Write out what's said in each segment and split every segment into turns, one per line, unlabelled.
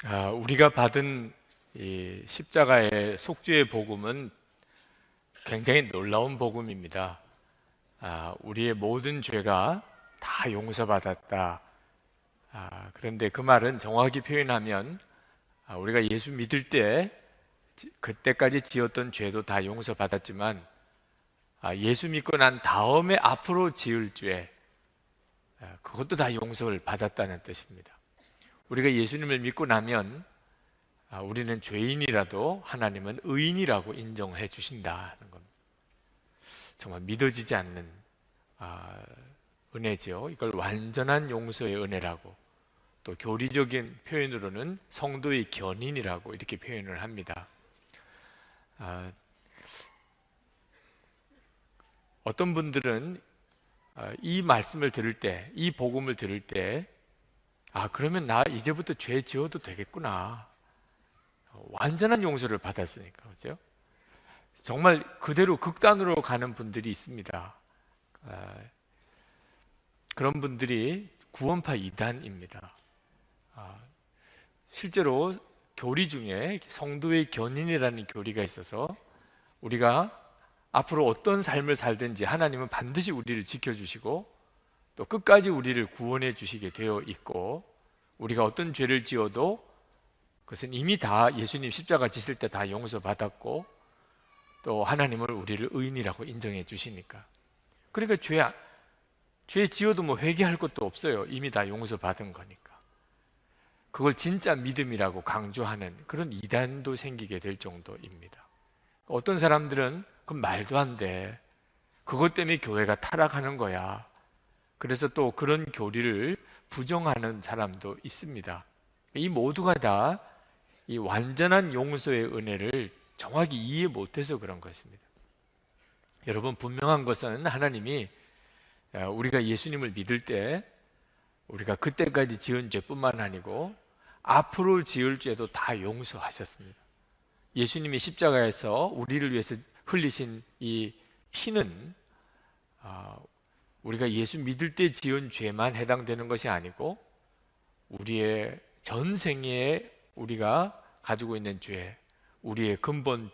우리가 받은 이 십자가의 속죄의 복음은 굉장히 놀라운 복음입니다. 우리의 모든 죄가 다 용서받았다. 그런데 그 말은 정확히 표현하면 우리가 예수 믿을 때 그때까지 지었던 죄도 다 용서받았지만 예수 믿고 난 다음에 앞으로 지을 죄, 그것도 다 용서를 받았다는 뜻입니다. 우리가 예수님을 믿고 나면 우리는 죄인이라도 하나님은 의인이라고 인정해 주신다는 겁니다. 정말 믿어지지 않는 은혜죠. 이걸 완전한 용서의 은혜라고, 또 교리적인 표현으로는 성도의 견인이라고 이렇게 표현을 합니다. 어떤 분들은 이 말씀을 들을 때, 이 복음을 들을 때 그러면 나 이제부터 죄 지어도 되겠구나. 완전한 용서를 받았으니까, 그렇죠? 정말 그대로 극단으로 가는 분들이 있습니다. 그런 분들이 구원파 이단입니다. 실제로 교리 중에 성도의 견인이라는 교리가 있어서 우리가 앞으로 어떤 삶을 살든지 하나님은 반드시 우리를 지켜주시고 또 끝까지 우리를 구원해 주시게 되어 있고, 우리가 어떤 죄를 지어도 그것은 이미 다 예수님 십자가 지실 때 다 용서받았고, 또 하나님은 우리를 의인이라고 인정해 주시니까. 그러니까 죄 지어도 뭐 회개할 것도 없어요. 이미 다 용서받은 거니까. 그걸 진짜 믿음이라고 강조하는 그런 이단도 생기게 될 정도입니다. 어떤 사람들은 그건 말도 안 돼, 그것 때문에 교회가 타락하는 거야, 그래서 또 그런 교리를 부정하는 사람도 있습니다. 이 모두가 다 이 완전한 용서의 은혜를 정확히 이해 못해서 그런 것입니다. 여러분, 분명한 것은 하나님이 우리가 예수님을 믿을 때 우리가 그때까지 지은 죄뿐만 아니고 앞으로 지을 죄도 다 용서하셨습니다. 예수님이 십자가에서 우리를 위해서 흘리신 이 피는 우리가 예수 믿을 때 지은 죄만 해당되는 것이 아니고 우리의 전생에 우리가 가지고 있는 죄, 우리의 근본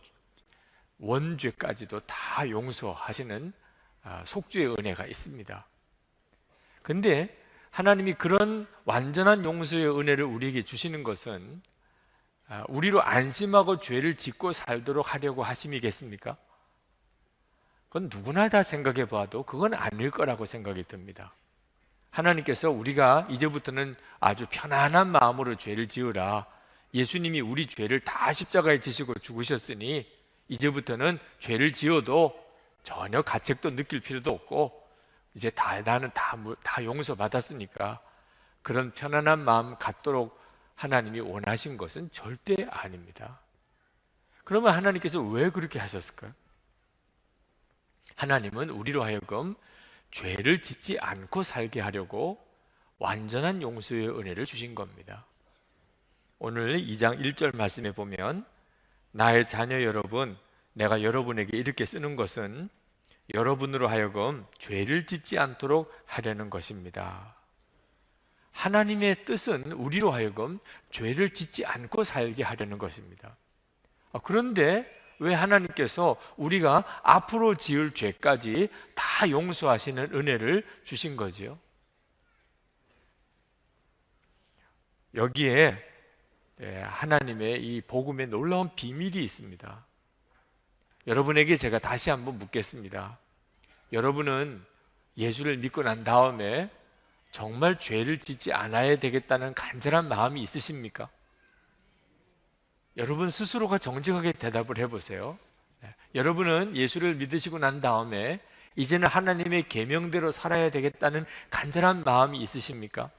원죄까지도 다 용서하시는 속죄의 은혜가 있습니다. 그런데 하나님이 그런 완전한 용서의 은혜를 우리에게 주시는 것은 우리로 안심하고 죄를 짓고 살도록 하려고 하심이겠습니까? 그건 누구나 다 생각해 봐도 그건 아닐 거라고 생각이 듭니다. 하나님께서 우리가 이제부터는 아주 편안한 마음으로 죄를 지으라, 예수님이 우리 죄를 다 십자가에 지시고 죽으셨으니 이제부터는 죄를 지어도 전혀 가책도 느낄 필요도 없고 이제 나는 다 용서받았으니까 그런 편안한 마음 갖도록 하나님이 원하신 것은 절대 아닙니다. 그러면 하나님께서 왜 그렇게 하셨을까요? 하나님은 우리로 하여금 죄를 짓지 않고 살게 하려고 완전한 용서의 은혜를 주신 겁니다. 오늘 2장 1절 말씀에 보면, 나의 자녀 여러분, 내가 여러분에게 이렇게 쓰는 것은 여러분으로 하여금 죄를 짓지 않도록 하려는 것입니다. 하나님의 뜻은 우리로 하여금 죄를 짓지 않고 살게 하려는 것입니다. 그런데 왜 하나님께서 우리가 앞으로 지을 죄까지 다 용서하시는 은혜를 주신 거지요? 여기에 하나님의 이 복음의 놀라운 비밀이 있습니다. 여러분에게 제가 다시 한번 묻겠습니다. 여러분은 예수를 믿고 난 다음에 정말 죄를 짓지 않아야 되겠다는 간절한 마음이 있으십니까? 여러분 스스로가 정직하게 대답을 해보세요. 여러분은 예수를 믿으시고 난 다음에 이제는 하나님의 계명대로 살아야 되겠다는 간절한 마음이 있으십니까?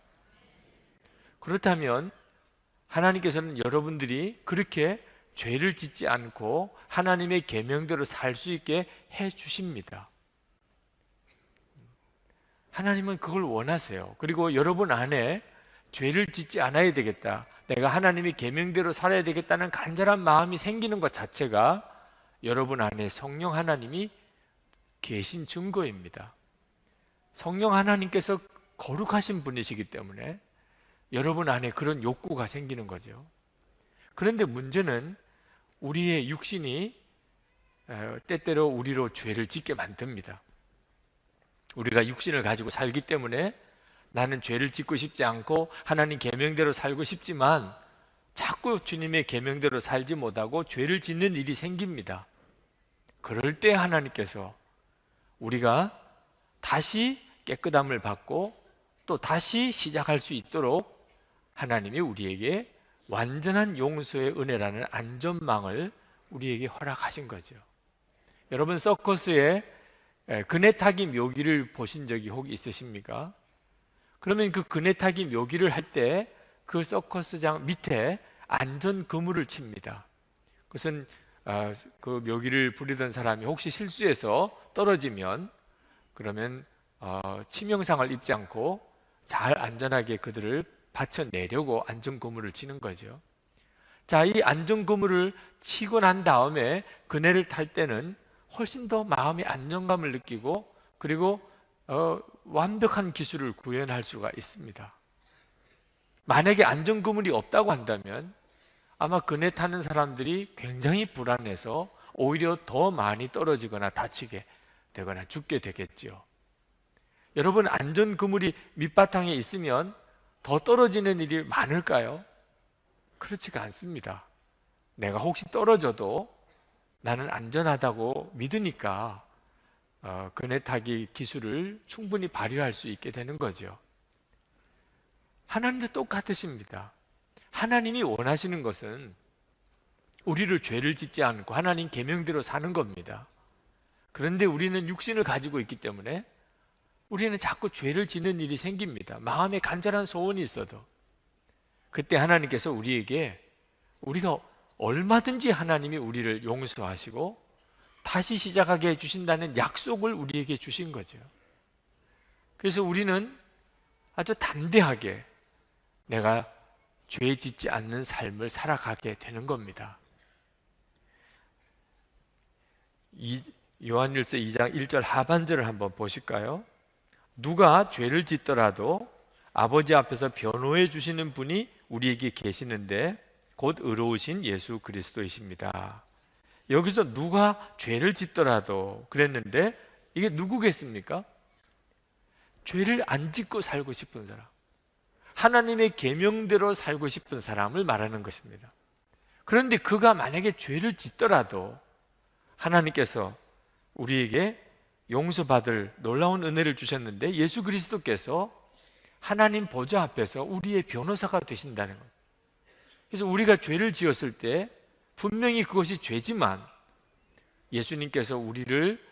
그렇다면 하나님께서는 여러분들이 그렇게 죄를 짓지 않고 하나님의 계명대로 살 수 있게 해 주십니다. 하나님은 그걸 원하세요. 그리고 여러분 안에 죄를 짓지 않아야 되겠다, 내가 하나님의 계명대로 살아야 되겠다는 간절한 마음이 생기는 것 자체가 여러분 안에 성령 하나님이 계신 증거입니다. 성령 하나님께서 거룩하신 분이시기 때문에 여러분 안에 그런 욕구가 생기는 거죠. 그런데 문제는 우리의 육신이 때때로 우리로 죄를 짓게 만듭니다. 우리가 육신을 가지고 살기 때문에 나는 죄를 짓고 싶지 않고 하나님 계명대로 살고 싶지만 자꾸 주님의 계명대로 살지 못하고 죄를 짓는 일이 생깁니다. 그럴 때 하나님께서 우리가 다시 깨끗함을 받고 또 다시 시작할 수 있도록 하나님이 우리에게 완전한 용서의 은혜라는 안전망을 우리에게 허락하신 거죠. 여러분, 서커스에 그네 타기 묘기를 보신 적이 혹 있으십니까? 그러면 그 그네 타기 묘기를 할 때 그 서커스장 밑에 안전 그물을 칩니다. 그것은 그 묘기를 부리던 사람이 혹시 실수해서 떨어지면 그러면 치명상을 입지 않고 잘 안전하게 그들을 받쳐내려고 안전 그물을 치는 거죠. 자, 이 안전 그물을 치고 난 다음에 그네를 탈 때는 훨씬 더 마음의 안정감을 느끼고 그리고 완벽한 기술을 구현할 수가 있습니다. 만약에 안전 그물이 없다고 한다면 아마 그네 타는 사람들이 굉장히 불안해서 오히려 더 많이 떨어지거나 다치게 되거나 죽게 되겠지요. 여러분, 안전 그물이 밑바탕에 있으면 더 떨어지는 일이 많을까요? 그렇지가 않습니다. 내가 혹시 떨어져도 나는 안전하다고 믿으니까 그네 타기 기술을 충분히 발휘할 수 있게 되는 거죠. 하나님도 똑같으십니다. 하나님이 원하시는 것은 우리를 죄를 짓지 않고 하나님 계명대로 사는 겁니다. 그런데 우리는 육신을 가지고 있기 때문에 우리는 자꾸 죄를 짓는 일이 생깁니다. 마음에 간절한 소원이 있어도. 그때 하나님께서 우리에게 우리가 얼마든지 하나님이 우리를 용서하시고 다시 시작하게 해주신다는 약속을 우리에게 주신 거죠. 그래서 우리는 아주 담대하게 내가 죄 짓지 않는 삶을 살아가게 되는 겁니다. 요한일서 2장 1절 하반절을 한번 보실까요? 누가 죄를 짓더라도 아버지 앞에서 변호해 주시는 분이 우리에게 계시는데 곧 의로우신 예수 그리스도이십니다. 여기서 누가 죄를 짓더라도 그랬는데 이게 누구겠습니까? 죄를 안 짓고 살고 싶은 사람, 하나님의 계명대로 살고 싶은 사람을 말하는 것입니다. 그런데 그가 만약에 죄를 짓더라도 하나님께서 우리에게 용서받을 놀라운 은혜를 주셨는데 예수 그리스도께서 하나님 보좌 앞에서 우리의 변호사가 되신다는 것. 그래서 우리가 죄를 지었을 때 분명히 그것이 죄지만 예수님께서 우리를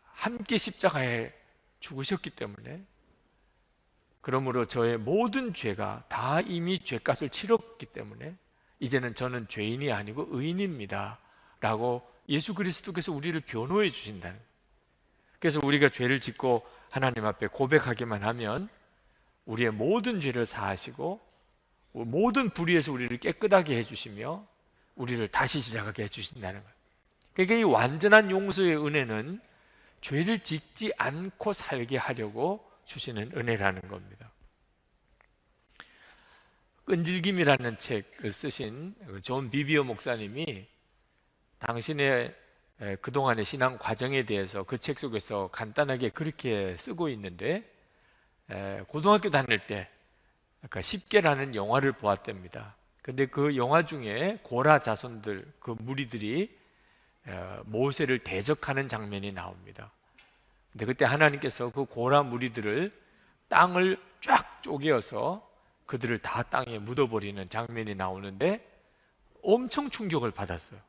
함께 십자가에 죽으셨기 때문에 그러므로 저의 모든 죄가 다 이미 죄값을 치렀기 때문에 이제는 저는 죄인이 아니고 의인입니다 라고 예수 그리스도께서 우리를 변호해 주신다는 거예요. 그래서 우리가 죄를 짓고 하나님 앞에 고백하기만 하면 우리의 모든 죄를 사하시고 모든 불의에서 우리를 깨끗하게 해주시며 우리를 다시 시작하게 해주신다는 거예요. 그러니까 이 완전한 용서의 은혜는 죄를 짓지 않고 살게 하려고 주시는 은혜라는 겁니다. 끈질김이라는 책을 쓰신 존 비비어 목사님이 당신의 그동안의 신앙 과정에 대해서 그 책 속에서 간단하게 그렇게 쓰고 있는데 고등학교 다닐 때 그러니까 10개라는 영화를 보았답니다. 근데 그 영화 중에 고라 자손들 그 무리들이 모세를 대적하는 장면이 나옵니다. 근데 그때 하나님께서 그 고라 무리들을 땅을 쫙 쪼개어서 그들을 다 땅에 묻어버리는 장면이 나오는데 엄청 충격을 받았어요.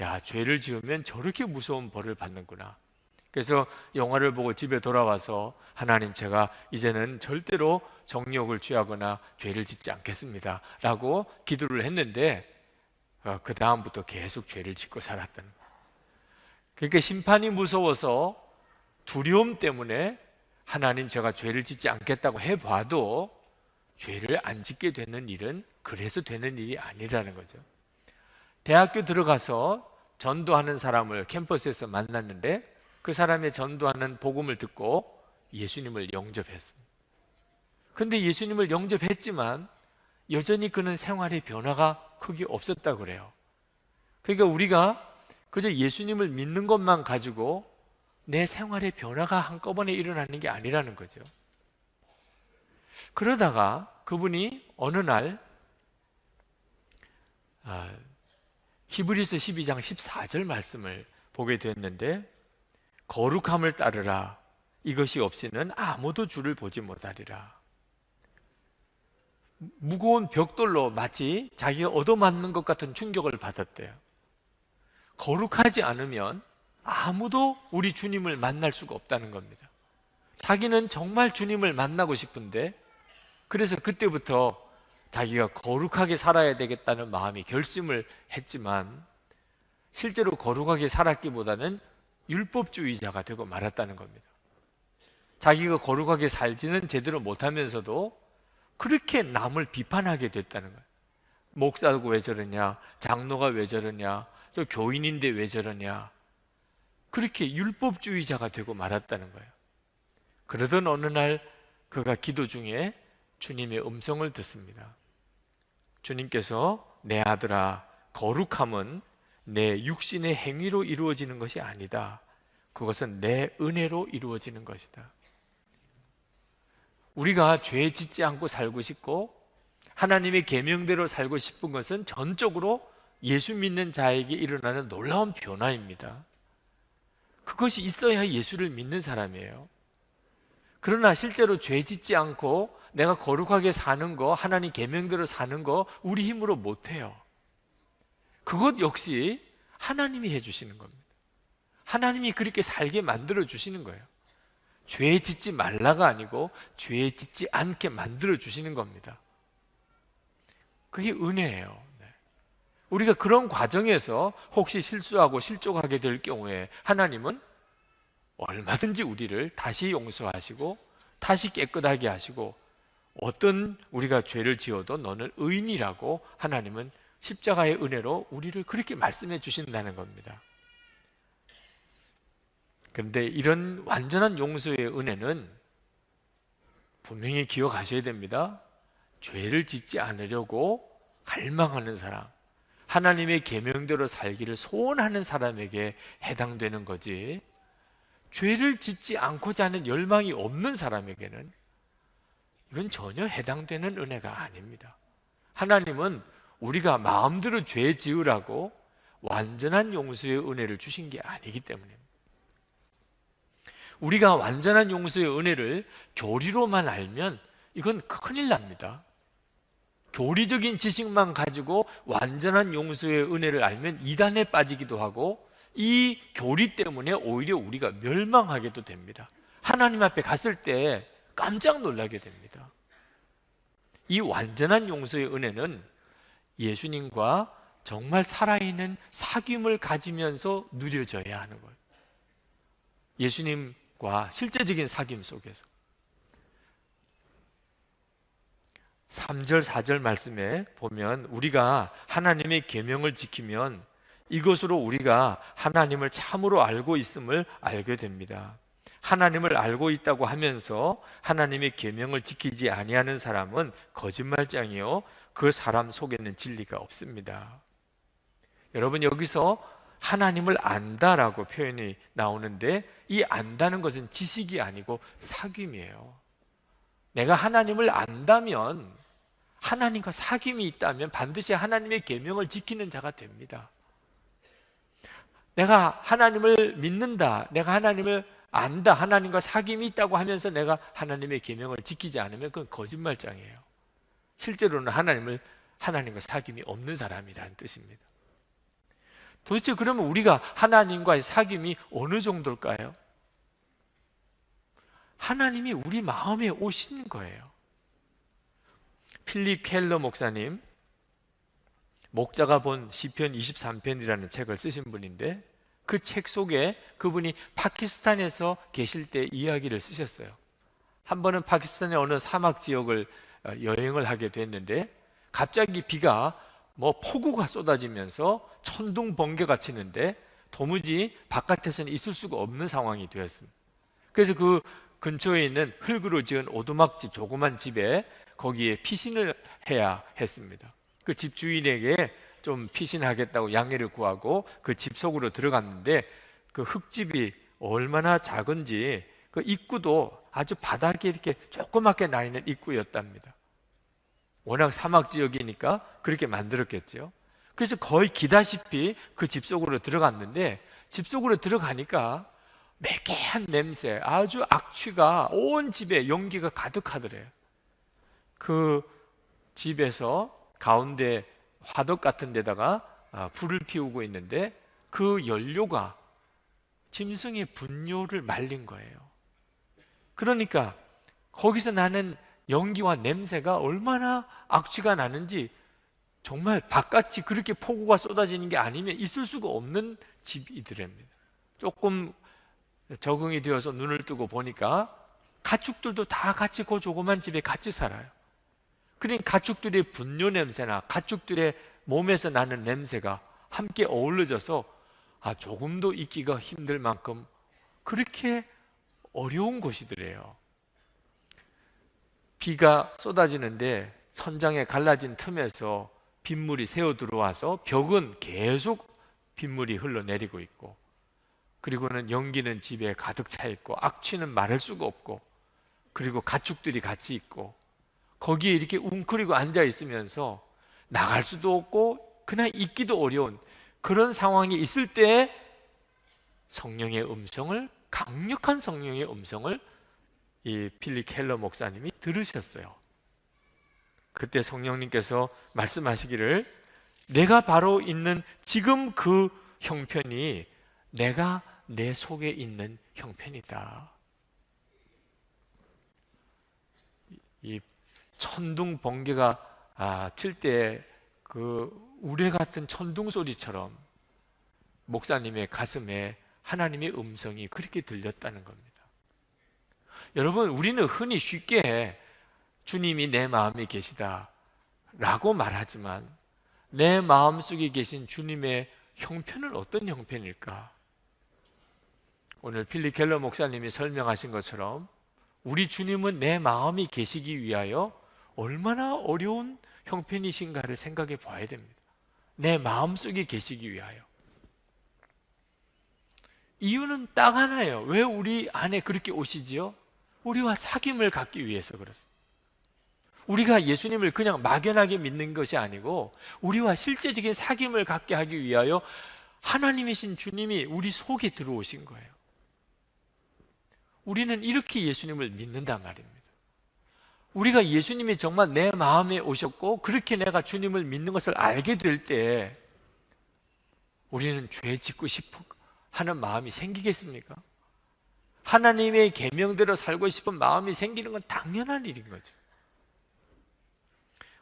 야, 죄를 지으면 저렇게 무서운 벌을 받는구나. 그래서 영화를 보고 집에 돌아와서 하나님, 제가 이제는 절대로 정욕을 취하거나 죄를 짓지 않겠습니다 라고 기도를 했는데 그 다음부터 계속 죄를 짓고 살았다는 거예요. 그러니까 심판이 무서워서 두려움 때문에 하나님, 제가 죄를 짓지 않겠다고 해봐도 죄를 안 짓게 되는 일은 그래서 되는 일이 아니라는 거죠. 대학교 들어가서 전도하는 사람을 캠퍼스에서 만났는데 그 사람의 전도하는 복음을 듣고 예수님을 영접했습니다. 근데 예수님을 영접했지만 여전히 그는 생활의 변화가 크게 없었다고 그래요. 그러니까 우리가 그저 예수님을 믿는 것만 가지고 내 생활의 변화가 한꺼번에 일어나는 게 아니라는 거죠. 그러다가 그분이 어느 날 히브리서 12장 14절 말씀을 보게 되었는데, 거룩함을 따르라, 이것이 없이는 아무도 주를 보지 못하리라. 무거운 벽돌로 마치 자기가 얻어맞는 것 같은 충격을 받았대요. 거룩하지 않으면 아무도 우리 주님을 만날 수가 없다는 겁니다. 자기는 정말 주님을 만나고 싶은데, 그래서 그때부터 자기가 거룩하게 살아야 되겠다는 마음이 결심을 했지만 실제로 거룩하게 살았기보다는 율법주의자가 되고 말았다는 겁니다. 자기가 거룩하게 살지는 제대로 못하면서도 그렇게 남을 비판하게 됐다는 거예요. 목사가 왜 저러냐, 장로가 왜 저러냐, 저 교인인데 왜 저러냐, 그렇게 율법주의자가 되고 말았다는 거예요. 그러던 어느 날 그가 기도 중에 주님의 음성을 듣습니다. 주님께서 내 아들아, 거룩함은 내 육신의 행위로 이루어지는 것이 아니다. 그것은 내 은혜로 이루어지는 것이다. 우리가 죄 짓지 않고 살고 싶고 하나님의 계명대로 살고 싶은 것은 전적으로 예수 믿는 자에게 일어나는 놀라운 변화입니다. 그것이 있어야 예수를 믿는 사람이에요. 그러나 실제로 죄 짓지 않고 내가 거룩하게 사는 거, 하나님 계명대로 사는 거 우리 힘으로 못해요. 그것 역시 하나님이 해주시는 겁니다. 하나님이 그렇게 살게 만들어 주시는 거예요. 죄 짓지 말라가 아니고 죄 짓지 않게 만들어 주시는 겁니다. 그게 은혜예요. 우리가 그런 과정에서 혹시 실수하고 실족하게 될 경우에 하나님은 얼마든지 우리를 다시 용서하시고 다시 깨끗하게 하시고, 어떤 우리가 죄를 지어도 너는 의인이라고 하나님은 십자가의 은혜로 우리를 그렇게 말씀해 주신다는 겁니다. 그런데 이런 완전한 용서의 은혜는 분명히 기억하셔야 됩니다. 죄를 짓지 않으려고 갈망하는 사람, 하나님의 계명대로 살기를 소원하는 사람에게 해당되는 거지, 죄를 짓지 않고자 하는 열망이 없는 사람에게는 이건 전혀 해당되는 은혜가 아닙니다. 하나님은 우리가 마음대로 죄 지으라고 완전한 용서의 은혜를 주신 게 아니기 때문입니다. 우리가 완전한 용서의 은혜를 교리로만 알면 이건 큰일 납니다. 교리적인 지식만 가지고 완전한 용서의 은혜를 알면 이단에 빠지기도 하고, 이 교리 때문에 오히려 우리가 멸망하게도 됩니다. 하나님 앞에 갔을 때 깜짝 놀라게 됩니다. 이 완전한 용서의 은혜는 예수님과 정말 살아있는 사귐을 가지면서 누려져야 하는 거예요. 예수님과 실제적인 사귐 속에서. 3절 4절 말씀에 보면 우리가 하나님의 계명을 지키면 이것으로 우리가 하나님을 참으로 알고 있음을 알게 됩니다. 하나님을 알고 있다고 하면서 하나님의 계명을 지키지 아니하는 사람은 거짓말장이요, 그 사람 속에는 진리가 없습니다. 여러분, 여기서 하나님을 안다라고 표현이 나오는데, 이 안다는 것은 지식이 아니고 사귐이에요. 내가 하나님을 안다면, 하나님과 사귐이 있다면 반드시 하나님의 계명을 지키는 자가 됩니다. 내가 하나님을 믿는다, 내가 하나님을 안다, 하나님과 사귐이 있다고 하면서 내가 하나님의 계명을 지키지 않으면 그건 거짓말장이에요. 실제로는 하나님과 사귐이 없는 사람이라는 뜻입니다. 도대체 그러면 우리가 하나님과의 사귐이 어느 정도일까요? 하나님이 우리 마음에 오신 거예요. 필립 켈러 목사님, 목자가 본 시편 23편이라는 책을 쓰신 분인데, 그 책 속에 그분이 파키스탄에서 계실 때 이야기를 쓰셨어요. 한 번은 파키스탄의 어느 사막 지역을 여행을 하게 됐는데, 갑자기 비가 폭우가 쏟아지면서 천둥 번개가 치는데 도무지 바깥에서는 있을 수가 없는 상황이 되었습니다. 그래서 그 근처에 있는 흙으로 지은 오두막집 조그만 집에 거기에 피신을 해야 했습니다. 그 집 주인에게 좀 피신하겠다고 양해를 구하고 그 집 속으로 들어갔는데 그 흙집이 얼마나 작은지 그 입구도 아주 바닥에 이렇게 조그맣게 나 있는 입구였답니다. 워낙 사막 지역이니까 그렇게 만들었겠죠. 그래서 거의 기다시피 그 집 속으로 들어갔는데 집 속으로 들어가니까 매캐한 냄새, 아주 악취가 온 집에 연기가 가득하더래요. 그 집에서 가운데 화덕 같은 데다가 불을 피우고 있는데 그 연료가 짐승의 분뇨를 말린 거예요. 그러니까 거기서 나는 연기와 냄새가 얼마나 악취가 나는지 정말 바깥이 그렇게 폭우가 쏟아지는 게 아니면 있을 수가 없는 집이더랍니다. 조금 적응이 되어서 눈을 뜨고 보니까 가축들도 다 같이 그 조그만 집에 같이 살아요. 그러니까 가축들의 분뇨 냄새나 가축들의 몸에서 나는 냄새가 함께 어우러져서 조금도 있기가 힘들 만큼 그렇게 어려운 곳이더래요. 비가 쏟아지는데 천장에 갈라진 틈에서 빗물이 새어 들어와서 벽은 계속 빗물이 흘러내리고 있고, 그리고는 연기는 집에 가득 차 있고 악취는 말할 수가 없고, 그리고 가축들이 같이 있고 거기에 이렇게 웅크리고 앉아 있으면서 나갈 수도 없고 그냥 있기도 어려운 그런 상황이 있을 때 성령의 음성을, 강력한 성령의 음성을 이 필립 켈러 목사님이 들으셨어요. 그때 성령님께서 말씀하시기를, 내가 바로 있는 지금 그 형편이 내가 내 속에 있는 형편이다. 이 천둥 번개가 칠 때 그 우레 같은 천둥 소리처럼 목사님의 가슴에 하나님의 음성이 그렇게 들렸다는 겁니다. 여러분, 우리는 흔히 쉽게 주님이 내 마음에 계시다 라고 말하지만 내 마음속에 계신 주님의 형편은 어떤 형편일까? 오늘 필립 켈러 목사님이 설명하신 것처럼 우리 주님은 내 마음이 계시기 위하여 얼마나 어려운 형편이신가를 생각해 봐야 됩니다. 내 마음속에 계시기 위하여. 이유는 딱 하나예요. 왜 우리 안에 그렇게 오시지요? 우리와 사귐을 갖기 위해서 그렇습니다. 우리가 예수님을 그냥 막연하게 믿는 것이 아니고 우리와 실제적인 사귐을 갖게 하기 위하여 하나님이신 주님이 우리 속에 들어오신 거예요. 우리는 이렇게 예수님을 믿는단 말입니다. 우리가 예수님이 정말 내 마음에 오셨고 그렇게 내가 주님을 믿는 것을 알게 될 때 우리는 죄 짓고 싶어 하는 마음이 생기겠습니까? 하나님의 계명대로 살고 싶은 마음이 생기는 건 당연한 일인 거죠.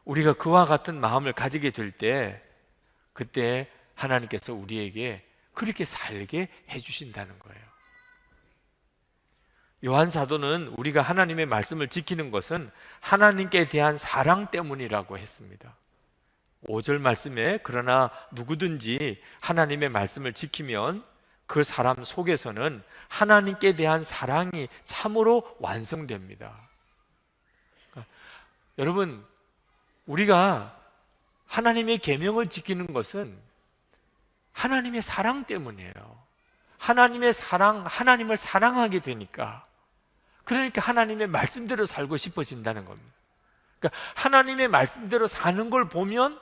우리가 그와 같은 마음을 가지게 될 때 그때 하나님께서 우리에게 그렇게 살게 해주신다는 거예요. 요한 사도는 우리가 하나님의 말씀을 지키는 것은 하나님께 대한 사랑 때문이라고 했습니다. 5절 말씀에 그러나 누구든지 하나님의 말씀을 지키면 그 사람 속에서는 하나님께 대한 사랑이 참으로 완성됩니다. 여러분, 우리가 하나님의 계명을 지키는 것은 하나님의 사랑 때문이에요. 하나님의 사랑, 하나님을 사랑하게 되니까, 그러니까 하나님의 말씀대로 살고 싶어진다는 겁니다. 그러니까 하나님의 말씀대로 사는 걸 보면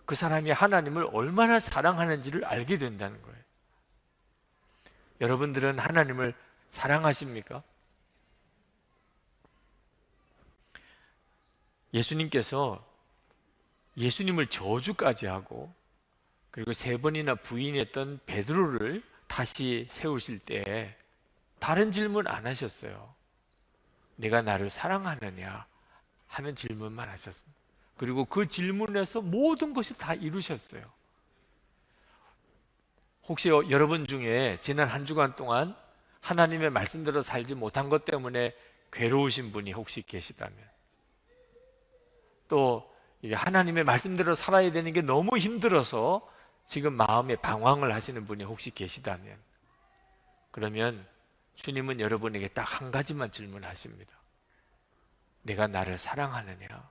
그 사람이 하나님을 얼마나 사랑하는지를 알게 된다는 거예요. 여러분들은 하나님을 사랑하십니까? 예수님께서 예수님을 저주까지 하고 그리고 3번이나 부인했던 베드로를 다시 세우실 때 다른 질문 안 하셨어요. 내가 나를 사랑하느냐 하는 질문만 하셨습니다. 그리고 그 질문에서 모든 것이 다 이루셨어요. 혹시 여러분 중에 지난 한 주간 동안 하나님의 말씀대로 살지 못한 것 때문에 괴로우신 분이 혹시 계시다면, 또 하나님의 말씀대로 살아야 되는 게 너무 힘들어서 지금 마음에 방황을 하시는 분이 혹시 계시다면, 그러면 주님은 여러분에게 딱 한 가지만 질문하십니다. 내가 나를 사랑하느냐?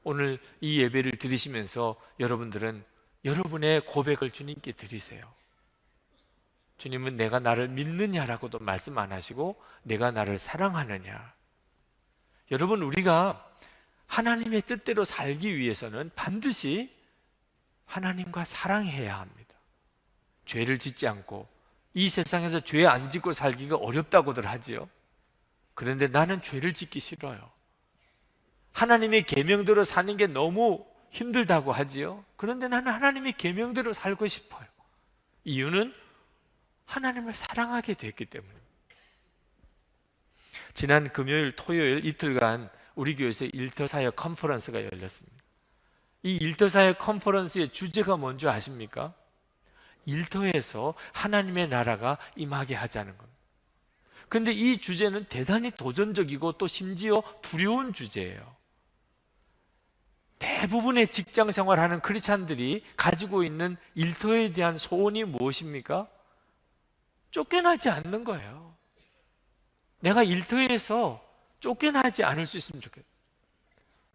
오늘 이 예배를 드리시면서 여러분들은 여러분의 고백을 주님께 드리세요. 주님은 내가 나를 믿느냐라고도 말씀 안 하시고 내가 나를 사랑하느냐. 여러분, 우리가 하나님의 뜻대로 살기 위해서는 반드시 하나님과 사랑해야 합니다. 죄를 짓지 않고, 이 세상에서 죄 안 짓고 살기가 어렵다고들 하지요. 그런데 나는 죄를 짓기 싫어요. 하나님의 계명대로 사는 게 너무 힘들다고 하지요. 그런데 나는 하나님의 계명대로 살고 싶어요. 이유는 하나님을 사랑하게 됐기 때문입니다. 지난 금요일, 토요일 이틀간 우리 교회에서 일터사역 컨퍼런스가 열렸습니다. 이 일터사역 컨퍼런스의 주제가 뭔지 아십니까? 일터에서 하나님의 나라가 임하게 하자는 겁니다. 그런데 이 주제는 대단히 도전적이고 또 심지어 두려운 주제예요. 대부분의 직장 생활하는 크리스찬들이 가지고 있는 일터에 대한 소원이 무엇입니까? 쫓겨나지 않는 거예요. 내가 일터에서 쫓겨나지 않을 수 있으면 좋겠다.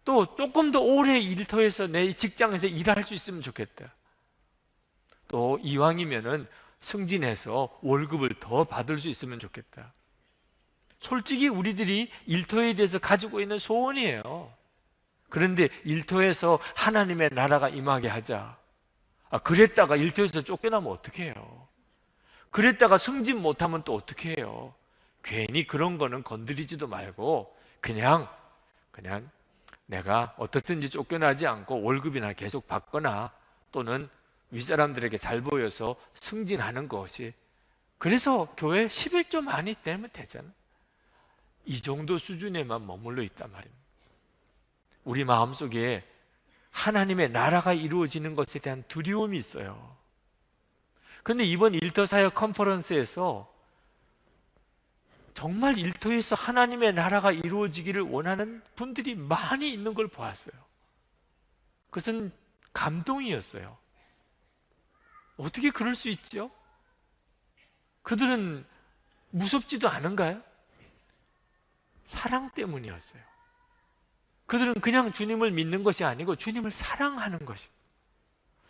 또 조금 더 오래 일터에서 내 직장에서 일할 수 있으면 좋겠다. 또 이왕이면은 승진해서 월급을 더 받을 수 있으면 좋겠다. 솔직히 우리들이 일터에 대해서 가지고 있는 소원이에요. 그런데 일터에서 하나님의 나라가 임하게 하자. 그랬다가 일터에서 쫓겨나면 어떻게 해요? 그랬다가 승진 못하면 또 어떻게 해요? 괜히 그런 거는 건드리지도 말고 그냥 내가 어떻든지 쫓겨나지 않고 월급이나 계속 받거나 또는 윗사람들에게 잘 보여서 승진하는 것이, 그래서 교회 11조 많이 떼면 되잖아. 이 정도 수준에만 머물러 있단 말입니다. 우리 마음속에 하나님의 나라가 이루어지는 것에 대한 두려움이 있어요. 그런데 이번 일터사역 컨퍼런스에서 정말 일터에서 하나님의 나라가 이루어지기를 원하는 분들이 많이 있는 걸 보았어요. 그것은 감동이었어요. 어떻게 그럴 수 있죠? 그들은 무섭지도 않은가요? 사랑 때문이었어요. 그들은 그냥 주님을 믿는 것이 아니고 주님을 사랑하는 것입니다.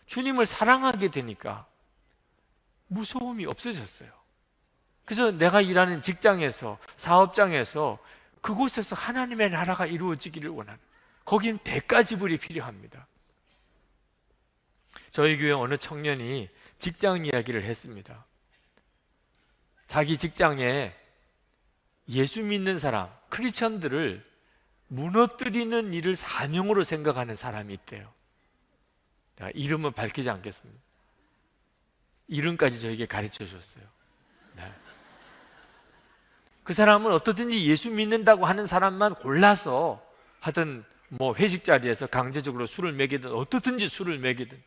주님을 사랑하게 되니까 무서움이 없어졌어요. 그래서 내가 일하는 직장에서, 사업장에서, 그곳에서 하나님의 나라가 이루어지기를 원하는, 거긴 대가 지불이 필요합니다. 저희 교회 어느 청년이 직장 이야기를 했습니다. 자기 직장에 예수 믿는 사람, 크리스천들을 무너뜨리는 일을 사명으로 생각하는 사람이 있대요. 이름은 밝히지 않겠습니다. 이름까지 저에게 가르쳐 줬어요. 네. 그 사람은 어떻든지 예수 믿는다고 하는 사람만 골라서 하든 회식 자리에서 강제적으로 술을 먹이든 어떻든지 술을 먹이든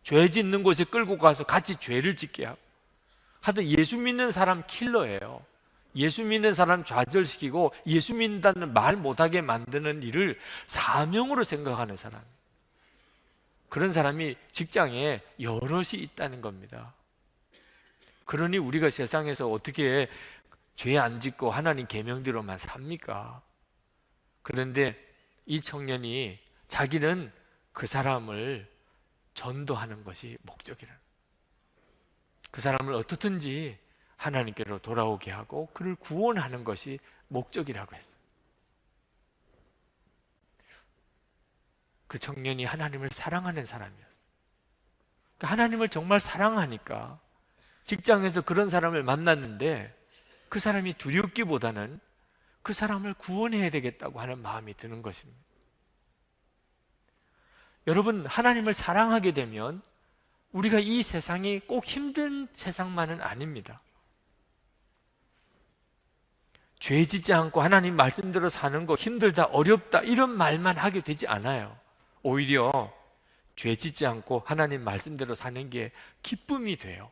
죄 짓는 곳에 끌고 가서 같이 죄를 짓게 하고 하여튼 예수 믿는 사람 킬러예요. 예수 믿는 사람 좌절시키고 예수 믿는다는 말 못하게 만드는 일을 사명으로 생각하는 사람, 그런 사람이 직장에 여럿이 있다는 겁니다. 그러니 우리가 세상에서 어떻게 죄 안 짓고 하나님 계명대로만 삽니까? 그런데 이 청년이 자기는 그 사람을 전도하는 것이 목적이라는, 그 사람을 어떻든지 하나님께로 돌아오게 하고 그를 구원하는 것이 목적이라고 했어요. 그 청년이 하나님을 사랑하는 사람이었어요. 하나님을 정말 사랑하니까 직장에서 그런 사람을 만났는데 그 사람이 두렵기보다는 그 사람을 구원해야 되겠다고 하는 마음이 드는 것입니다. 여러분, 하나님을 사랑하게 되면 우리가 이 세상이 꼭 힘든 세상만은 아닙니다. 죄 짓지 않고 하나님 말씀대로 사는 거 힘들다, 어렵다 이런 말만 하게 되지 않아요. 오히려 죄 짓지 않고 하나님 말씀대로 사는 게 기쁨이 돼요.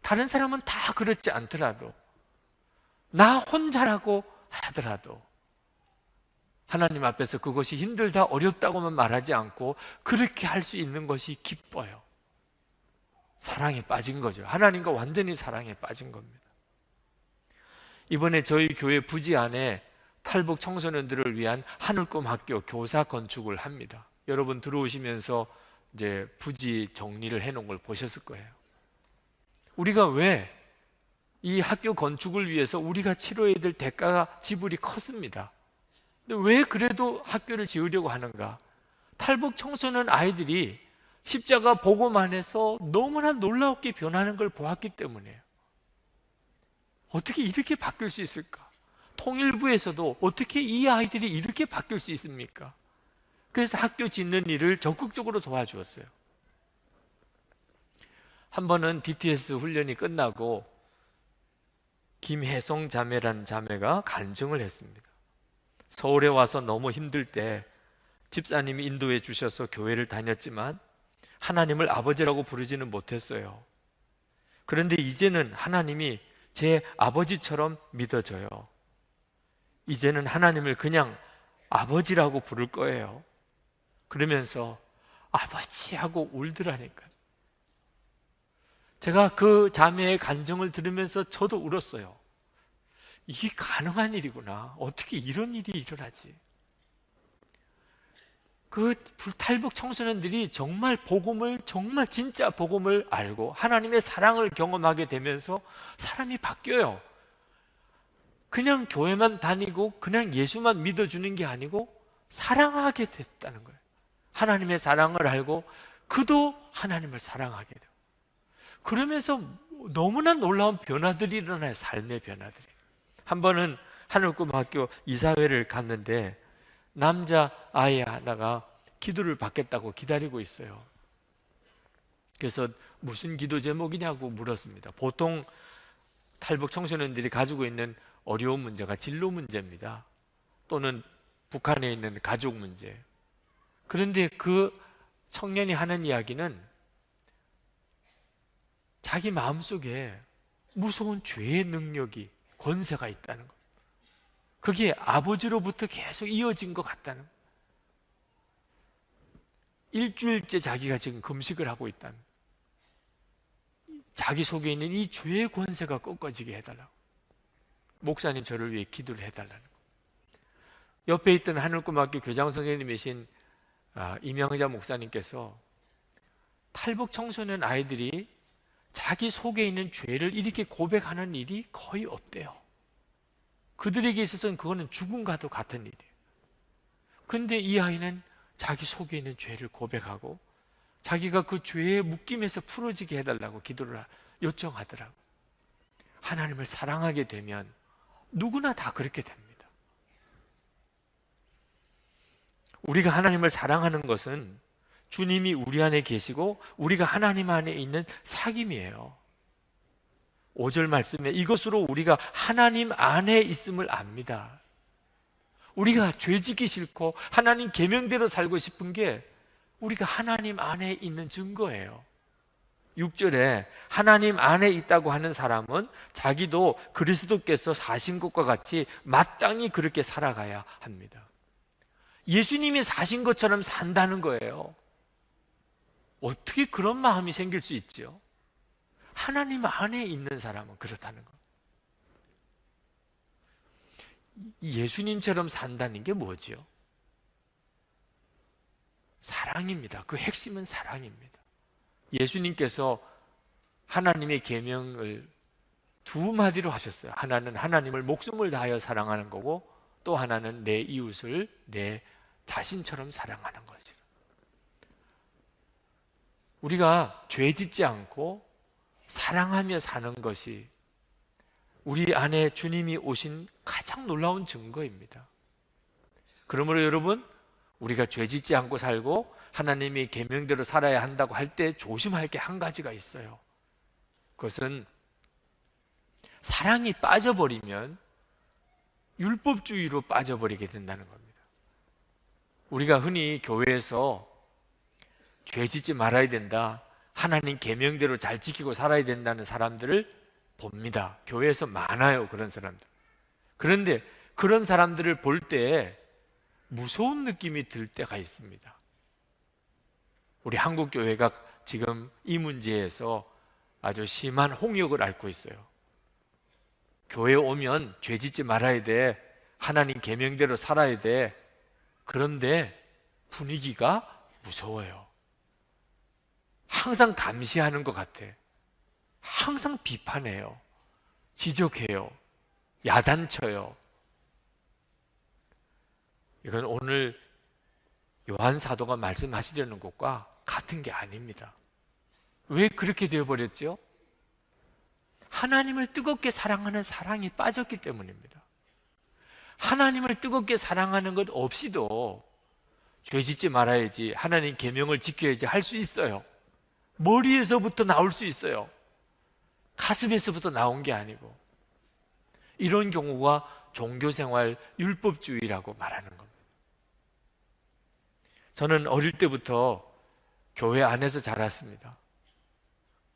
다른 사람은 다 그렇지 않더라도, 나 혼자라고 하더라도 하나님 앞에서 그것이 힘들다, 어렵다고만 말하지 않고 그렇게 할 수 있는 것이 기뻐요. 사랑에 빠진 거죠. 하나님과 완전히 사랑에 빠진 겁니다. 이번에 저희 교회 부지 안에 탈북 청소년들을 위한 하늘꿈 학교 교사 건축을 합니다. 여러분 들어오시면서 이제 부지 정리를 해놓은 걸 보셨을 거예요. 우리가 왜 이 학교 건축을 위해서 우리가 치러야 될 대가가 지불이 컸습니다. 근데 왜 그래도 학교를 지으려고 하는가? 탈북 청소년 아이들이 십자가 복음 안에서 너무나 놀랍게 변하는 걸 보았기 때문이에요. 어떻게 이렇게 바뀔 수 있을까? 통일부에서도 어떻게 이 아이들이 이렇게 바뀔 수 있습니까? 그래서 학교 짓는 일을 적극적으로 도와주었어요. 한 번은 DTS 훈련이 끝나고 김혜성 자매라는 자매가 간증을 했습니다. 서울에 와서 너무 힘들 때 집사님이 인도해 주셔서 교회를 다녔지만 하나님을 아버지라고 부르지는 못했어요. 그런데 이제는 하나님이 제 아버지처럼 믿어져요. 이제는 하나님을 그냥 아버지라고 부를 거예요. 그러면서 아버지 하고 울더라니까요. 제가 그 자매의 간증을 들으면서 저도 울었어요. 이게 가능한 일이구나. 어떻게 이런 일이 일어나지? 그 탈북 청소년들이 정말 복음을, 정말 진짜 복음을 알고 하나님의 사랑을 경험하게 되면서 사람이 바뀌어요. 그냥 교회만 다니고 그냥 예수만 믿어주는 게 아니고 사랑하게 됐다는 거예요. 하나님의 사랑을 알고 그도 하나님을 사랑하게 돼요. 그러면서 너무나 놀라운 변화들이 일어나요. 삶의 변화들이. 한 번은 하늘꿈학교 이사회를 갔는데 남자 아이 하나가 기도를 받겠다고 기다리고 있어요. 그래서 무슨 기도 제목이냐고 물었습니다. 보통 탈북 청소년들이 가지고 있는 어려운 문제가 진로 문제입니다. 또는 북한에 있는 가족 문제. 그런데 그 청년이 하는 이야기는 자기 마음속에 무서운 죄의 능력이, 권세가 있다는 것. 그게 아버지로부터 계속 이어진 것 같다는 것. 일주일째 자기가 지금 금식을 하고 있다는 것. 자기 속에 있는 이 죄의 권세가 꺾어지게 해달라고. 목사님 저를 위해 기도를 해달라는 것. 옆에 있던 하늘꿈학교 교장 선생님이신 이명자 목사님께서 탈북 청소년 아이들이 자기 속에 있는 죄를 이렇게 고백하는 일이 거의 없대요. 그들에게 있어서는 그거는 죽음과도 같은 일이에요. 그런데 이 아이는 자기 속에 있는 죄를 고백하고 자기가 그 죄의 묶임에서 풀어지게 해달라고 기도를 요청하더라고. 하나님을 사랑하게 되면 누구나 다 그렇게 됩니다. 우리가 하나님을 사랑하는 것은 주님이 우리 안에 계시고 우리가 하나님 안에 있는 사귐이에요. 5절 말씀에 이것으로 우리가 하나님 안에 있음을 압니다. 우리가 죄 짓기 싫고 하나님 계명대로 살고 싶은 게 우리가 하나님 안에 있는 증거예요. 6절에 하나님 안에 있다고 하는 사람은 자기도 그리스도께서 사신 것과 같이 마땅히 그렇게 살아가야 합니다. 예수님이 사신 것처럼 산다는 거예요. 어떻게 그런 마음이 생길 수 있죠? 하나님 안에 있는 사람은 그렇다는 것. 예수님처럼 산다는 게 뭐지요? 사랑입니다. 그 핵심은 사랑입니다. 예수님께서 하나님의 계명을 두 마디로 하셨어요. 하나는 하나님을 목숨을 다하여 사랑하는 거고 또 하나는 내 이웃을 내 자신처럼 사랑하는 거죠. 우리가 죄 짓지 않고 사랑하며 사는 것이 우리 안에 주님이 오신 가장 놀라운 증거입니다. 그러므로 여러분, 우리가 죄 짓지 않고 살고 하나님이 계명대로 살아야 한다고 할 때 조심할 게 한 가지가 있어요. 그것은 사랑이 빠져버리면 율법주의로 빠져버리게 된다는 겁니다. 우리가 흔히 교회에서 죄 짓지 말아야 된다, 하나님 계명대로 잘 지키고 살아야 된다는 사람들을 봅니다. 교회에서 많아요, 그런 사람들. 그런데 그런 사람들을 볼 때 무서운 느낌이 들 때가 있습니다. 우리 한국 교회가 지금 이 문제에서 아주 심한 홍역을 앓고 있어요. 교회 오면 죄 짓지 말아야 돼. 하나님 계명대로 살아야 돼. 그런데 분위기가 무서워요. 항상 감시하는 것 같아. 항상 비판해요. 지적해요. 야단쳐요. 이건 오늘 요한 사도가 말씀하시려는 것과 같은 게 아닙니다. 왜 그렇게 되어버렸죠? 하나님을 뜨겁게 사랑하는 사랑이 빠졌기 때문입니다. 하나님을 뜨겁게 사랑하는 것 없이도 죄 짓지 말아야지, 하나님 계명을 지켜야지 할 수 있어요. 머리에서부터 나올 수 있어요. 가슴에서부터 나온 게 아니고. 이런 경우가 종교생활 율법주의라고 말하는 겁니다. 저는 어릴 때부터 교회 안에서 자랐습니다.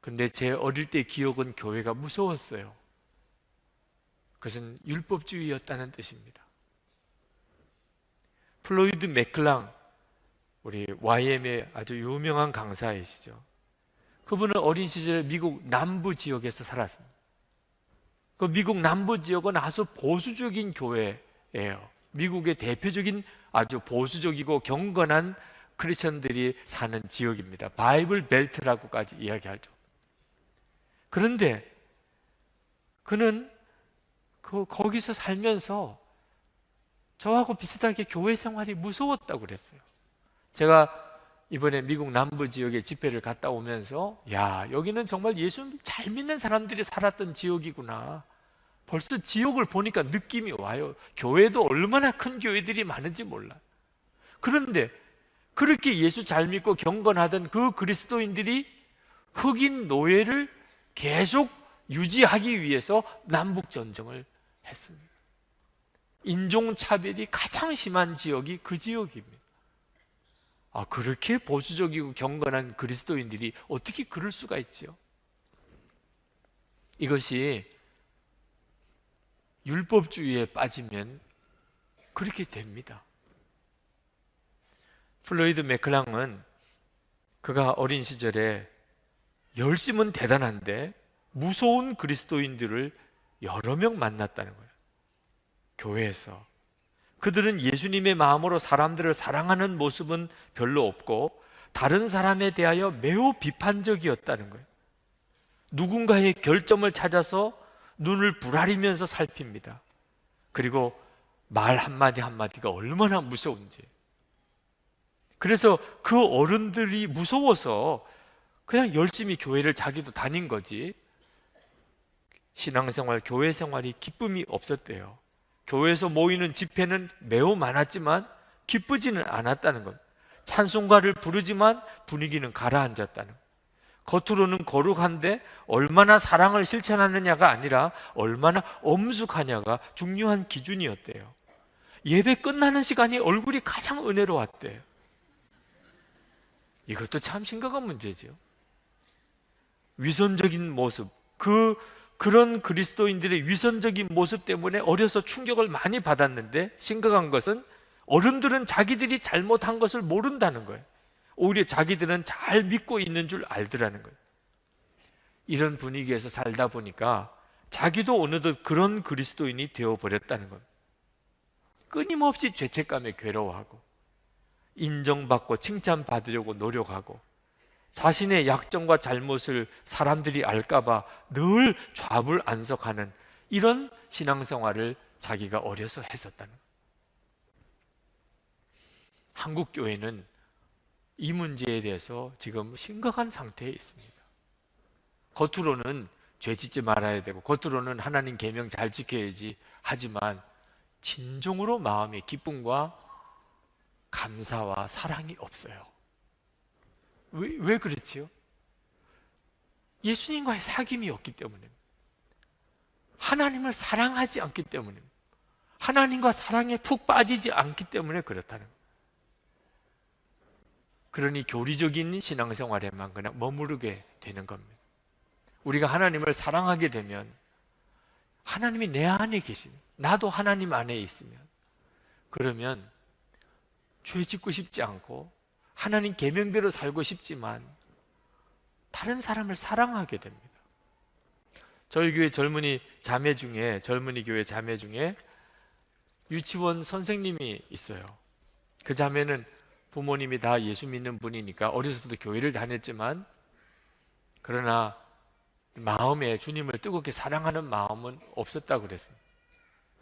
근데 제 어릴 때 기억은 교회가 무서웠어요. 그것은 율법주의였다는 뜻입니다. 플로이드 맥클랑, 우리 YM의 아주 유명한 강사이시죠. 그분은 어린 시절 미국 남부 지역에서 살았습니다. 그 미국 남부 지역은 아주 보수적인 교회예요. 미국의 대표적인 아주 보수적이고 경건한 크리스천들이 사는 지역입니다. 바이블 벨트라고까지 이야기하죠. 그런데 그는 거기서 살면서 저하고 비슷하게 교회 생활이 무서웠다고 그랬어요. 제가 이번에 미국 남부 지역에 집회를 갔다 오면서, 야, 여기는 정말 예수 잘 믿는 사람들이 살았던 지역이구나. 벌써 지역을 보니까 느낌이 와요. 교회도 얼마나 큰 교회들이 많은지 몰라. 그런데 그렇게 예수 잘 믿고 경건하던 그 그리스도인들이 흑인 노예를 계속 유지하기 위해서 남북 전쟁을 했습니다. 인종차별이 가장 심한 지역이 그 지역입니다. 그렇게 보수적이고 경건한 그리스도인들이 어떻게 그럴 수가 있지요? 이것이 율법주의에 빠지면 그렇게 됩니다. 플로이드 맥클랑은 그가 어린 시절에 열심은 대단한데 무서운 그리스도인들을 여러 명 만났다는 거예요. 교회에서. 그들은 예수님의 마음으로 사람들을 사랑하는 모습은 별로 없고 다른 사람에 대하여 매우 비판적이었다는 거예요. 누군가의 결점을 찾아서 눈을 부라리면서 살핍니다. 그리고 말 한마디 한마디가 얼마나 무서운지. 그래서 그 어른들이 무서워서 그냥 열심히 교회를 자기도 다닌 거지, 신앙생활, 교회 생활이 기쁨이 없었대요. 교회에서 모이는 집회는 매우 많았지만 기쁘지는 않았다는 것. 찬송가를 부르지만 분위기는 가라앉았다는 것. 겉으로는 거룩한데 얼마나 사랑을 실천하느냐가 아니라 얼마나 엄숙하냐가 중요한 기준이었대요. 예배 끝나는 시간이 얼굴이 가장 은혜로웠대요. 이것도 참 심각한 문제죠. 위선적인 모습, 그런 그리스도인들의 위선적인 모습 때문에 어려서 충격을 많이 받았는데, 심각한 것은 어른들은 자기들이 잘못한 것을 모른다는 거예요. 오히려 자기들은 잘 믿고 있는 줄 알더라는 거예요. 이런 분위기에서 살다 보니까 자기도 어느덧 그런 그리스도인이 되어버렸다는 겁니다. 끊임없이 죄책감에 괴로워하고 인정받고 칭찬받으려고 노력하고 자신의 약점과 잘못을 사람들이 알까봐 늘 좌불안석하는 이런 신앙생활을 자기가 어려서 했었다는 거예요. 한국 교회는 이 문제에 대해서 지금 심각한 상태에 있습니다. 겉으로는 죄 짓지 말아야 되고 겉으로는 하나님 계명 잘 지켜야지 하지만 진정으로 마음의 기쁨과 감사와 사랑이 없어요. 왜 그렇지요? 예수님과의 사귐이 없기 때문입니다. 하나님을 사랑하지 않기 때문입니다. 하나님과 사랑에 푹 빠지지 않기 때문에 그렇다는 거예요. 그러니 교리적인 신앙생활에만 그냥 머무르게 되는 겁니다. 우리가 하나님을 사랑하게 되면 하나님이 내 안에 계십니다. 나도 하나님 안에 있으면, 그러면 죄 짓고 싶지 않고 하나님 계명대로 살고 싶지만 다른 사람을 사랑하게 됩니다. 저희 교회 젊은이 교회 자매 중에 유치원 선생님이 있어요. 그 자매는 부모님이 다 예수 믿는 분이니까 어려서부터 교회를 다녔지만, 그러나 마음에 주님을 뜨겁게 사랑하는 마음은 없었다고 그랬어요.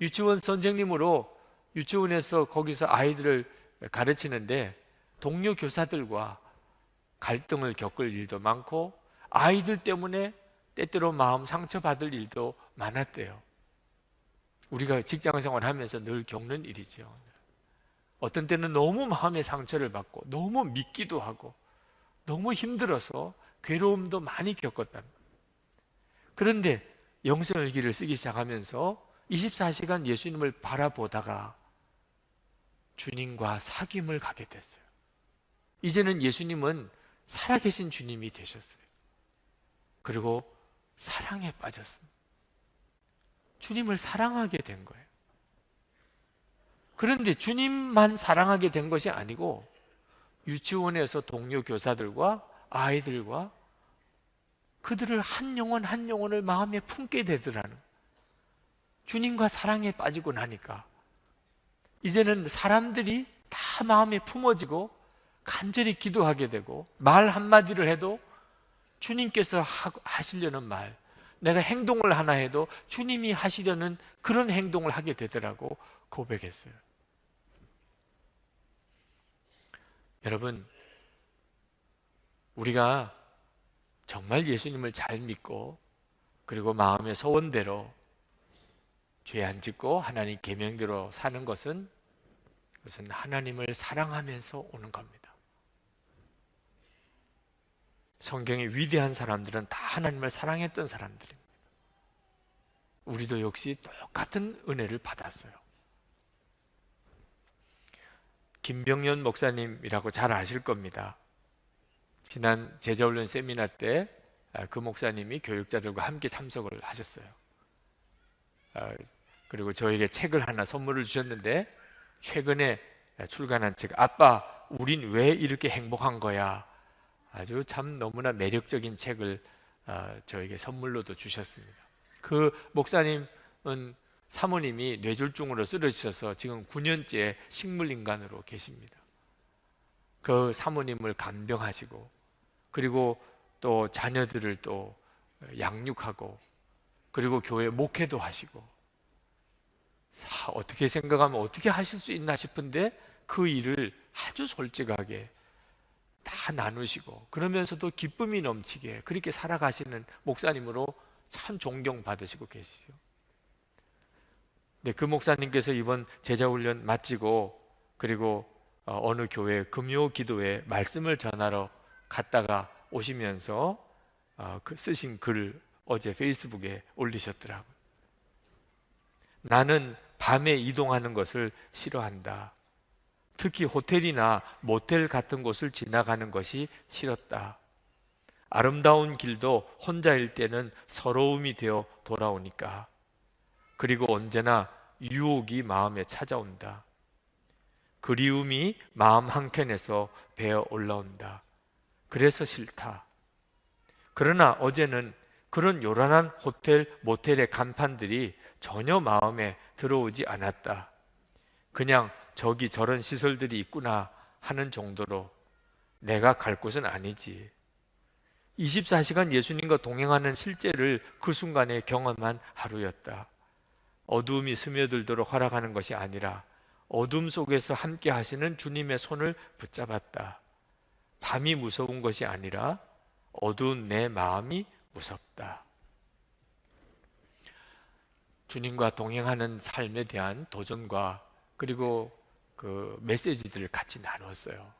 유치원 선생님으로 유치원에서 거기서 아이들을 가르치는데 동료 교사들과 갈등을 겪을 일도 많고, 아이들 때문에 때때로 마음 상처받을 일도 많았대요. 우리가 직장 생활하면서 늘 겪는 일이죠. 어떤 때는 너무 마음의 상처를 받고 너무 믿기도 하고 너무 힘들어서 괴로움도 많이 겪었다. 그런데 영성일기를 쓰기 시작하면서 24시간 예수님을 바라보다가 주님과 사귐을 가게 됐어요. 이제는 예수님은 살아계신 주님이 되셨어요. 그리고 사랑에 빠졌습니다. 주님을 사랑하게 된 거예요. 그런데 주님만 사랑하게 된 것이 아니고 유치원에서 동료 교사들과 아이들과 그들을 한 영혼 한 영혼을 마음에 품게 되더라는, 주님과 사랑에 빠지고 나니까 이제는 사람들이 다 마음에 품어지고 간절히 기도하게 되고, 말 한마디를 해도 주님께서 하시려는 말, 내가 행동을 하나 해도 주님이 하시려는 그런 행동을 하게 되더라고 고백했어요. 여러분, 우리가 정말 예수님을 잘 믿고 그리고 마음의 소원대로 죄 안 짓고 하나님 계명대로 사는 것은, 그것은 하나님을 사랑하면서 오는 겁니다. 성경의 위대한 사람들은 다 하나님을 사랑했던 사람들입니다. 우리도 역시 똑같은 은혜를 받았어요. 김병연 목사님이라고 잘 아실 겁니다. 지난 제자훈련 세미나 때 그 목사님이 교육자들과 함께 참석을 하셨어요. 그리고 저에게 책을 하나 선물을 주셨는데, 최근에 출간한 책, 아빠 우린 왜 이렇게 행복한 거야, 아주 참 너무나 매력적인 책을 저에게 선물로도 주셨습니다. 그 목사님은 사모님이 뇌졸중으로 쓰러지셔서 지금 9년째 식물인간으로 계십니다. 그 사모님을 간병하시고, 그리고 또 자녀들을 또 양육하고, 그리고 교회 목회도 하시고, 어떻게 생각하면 어떻게 하실 수 있나 싶은데 그 일을 아주 솔직하게 다 나누시고, 그러면서도 기쁨이 넘치게 그렇게 살아가시는 목사님으로 참 존경받으시고 계시죠. 네, 그 목사님께서 이번 제자훈련 마치고 그리고 어느 교회 금요 기도회 말씀을 전하러 갔다가 오시면서 쓰신 글을 어제 페이스북에 올리셨더라고요. 나는 밤에 이동하는 것을 싫어한다. 특히 호텔이나 모텔 같은 곳을 지나가는 것이 싫었다. 아름다운 길도 혼자일 때는 서러움이 되어 돌아오니까. 그리고 언제나 유혹이 마음에 찾아온다. 그리움이 마음 한켠에서 배어 올라온다. 그래서 싫다. 그러나 어제는 그런 요란한 호텔, 모텔의 간판들이 전혀 마음에 들어오지 않았다. 그냥 저기 저런 시설들이 있구나 하는 정도로 내가 갈 곳은 아니지. 24시간 예수님과 동행하는 실제를 그 순간에 경험한 하루였다. 어두움이 스며들도록 허락하는 것이 아니라 어둠 속에서 함께 하시는 주님의 손을 붙잡았다. 밤이 무서운 것이 아니라 어두운 내 마음이 무섭다. 주님과 동행하는 삶에 대한 도전과 그리고 그 메시지들을 같이 나눴어요.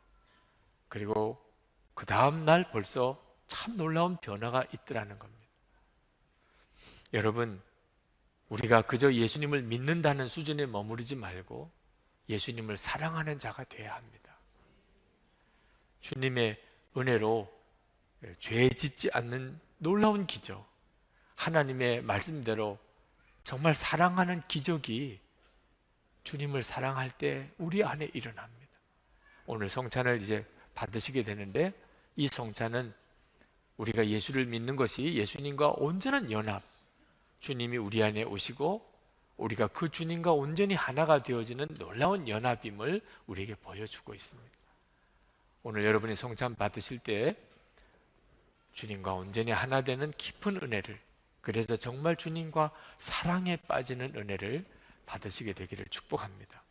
그리고 그 다음 날 벌써 참 놀라운 변화가 있더라는 겁니다. 여러분, 우리가 그저 예수님을 믿는다는 수준에 머무르지 말고 예수님을 사랑하는 자가 되어야 합니다. 주님의 은혜로 죄 짓지 않는 놀라운 기적, 하나님의 말씀대로 정말 사랑하는 기적이 주님을 사랑할 때 우리 안에 일어납니다. 오늘 성찬을 이제 받으시게 되는데, 이 성찬은 우리가 예수를 믿는 것이 예수님과 온전한 연합, 주님이 우리 안에 오시고 우리가 그 주님과 온전히 하나가 되어지는 놀라운 연합임을 우리에게 보여주고 있습니다. 오늘 여러분이 성찬 받으실 때 주님과 온전히 하나 되는 깊은 은혜를, 그래서 정말 주님과 사랑에 빠지는 은혜를 받으시게 되기를 축복합니다.